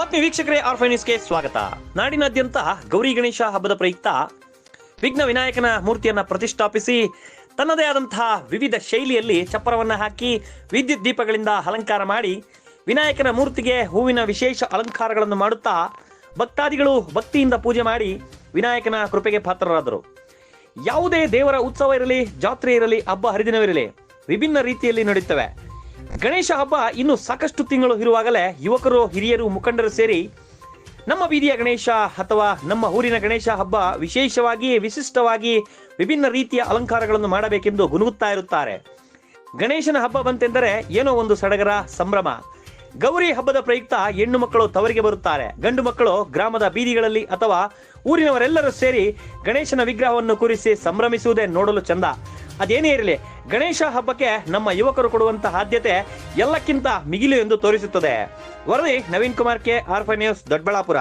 ಆತ್ಮೀಯ ವೀಕ್ಷಕರೇ, ಆರ್ಫೈ ನ್ಯೂಸ್ಗೆ ಸ್ವಾಗತ. ನಾಡಿನಾದ್ಯಂತ ಗೌರಿ ಗಣೇಶ ಹಬ್ಬದ ಪ್ರಯುಕ್ತ ವಿಘ್ನ ವಿನಾಯಕನ ಮೂರ್ತಿಯನ್ನ ಪ್ರತಿಷ್ಠಾಪಿಸಿ ತನ್ನದೇ ಆದಂತಹ ವಿವಿಧ ಶೈಲಿಯಲ್ಲಿ ಚಪ್ಪರವನ್ನ ಹಾಕಿ ವಿದ್ಯುತ್ ದೀಪಗಳಿಂದ ಅಲಂಕಾರ ಮಾಡಿ ವಿನಾಯಕನ ಮೂರ್ತಿಗೆ ಹೂವಿನ ವಿಶೇಷ ಅಲಂಕಾರಗಳನ್ನು ಮಾಡುತ್ತಾ ಭಕ್ತಾದಿಗಳು ಭಕ್ತಿಯಿಂದ ಪೂಜೆ ಮಾಡಿ ವಿನಾಯಕನ ಕೃಪೆಗೆ ಪಾತ್ರರಾದರು. ಯಾವುದೇ ದೇವರ ಉತ್ಸವ ಇರಲಿ, ಜಾತ್ರೆ ಇರಲಿ, ಹಬ್ಬ ಹರಿದಿನವಿರಲಿ, ವಿಭಿನ್ನ ರೀತಿಯಲ್ಲಿ ನಡೆಯುತ್ತವೆ. ಗಣೇಶ ಹಬ್ಬ ಇನ್ನು ಸಾಕಷ್ಟು ತಿಂಗಳು ಇರುವಾಗಲೇ ಯುವಕರು, ಹಿರಿಯರು, ಮುಖಂಡರು ಸೇರಿ ನಮ್ಮ ಬೀದಿಯ ಗಣೇಶ ಅಥವಾ ನಮ್ಮ ಊರಿನ ಗಣೇಶ ಹಬ್ಬ ವಿಶೇಷವಾಗಿ, ವಿಶಿಷ್ಟವಾಗಿ ವಿಭಿನ್ನ ರೀತಿಯ ಅಲಂಕಾರಗಳನ್ನು ಮಾಡಬೇಕೆಂದು ಗುನುಗುತ್ತಾ ಇರುತ್ತಾರೆ. ಗಣೇಶನ ಹಬ್ಬ ಬಂತೆಂದರೆ ಏನೋ ಒಂದು ಸಡಗರ, ಸಂಭ್ರಮ. ಗೌರಿ ಹಬ್ಬದ ಪ್ರಯುಕ್ತ ಹೆಣ್ಣು ಮಕ್ಕಳು ತವರಿಗೆ ಬರುತ್ತಾರೆ. ಗಂಡು ಮಕ್ಕಳು ಗ್ರಾಮದ ಬೀದಿಗಳಲ್ಲಿ ಅಥವಾ ಊರಿನವರೆಲ್ಲರೂ ಸೇರಿ ಗಣೇಶನ ವಿಗ್ರಹವನ್ನು ಕೂರಿಸಿ ಸಂಭ್ರಮಿಸುವುದೇ ನೋಡಲು ಚಂದ. ಅದೇನೇ ಇರಲಿ, ಗಣೇಶ ಹಬ್ಬಕ್ಕೆ ನಮ್ಮ ಯುವಕರು ಕೊಡುವಂತಹ ಆದ್ಯತೆ ಎಲ್ಲಕ್ಕಿಂತ ಮಿಗಿಲು ಎಂದು ತೋರಿಸುತ್ತದೆ. ವರದಿ ನವೀನ್ ಕುಮಾರ್ ಕೆ, ಆರ್ಫೈ ನ್ಯೂಸ್, ದೊಡ್ಡಬಳ್ಳಾಪುರ.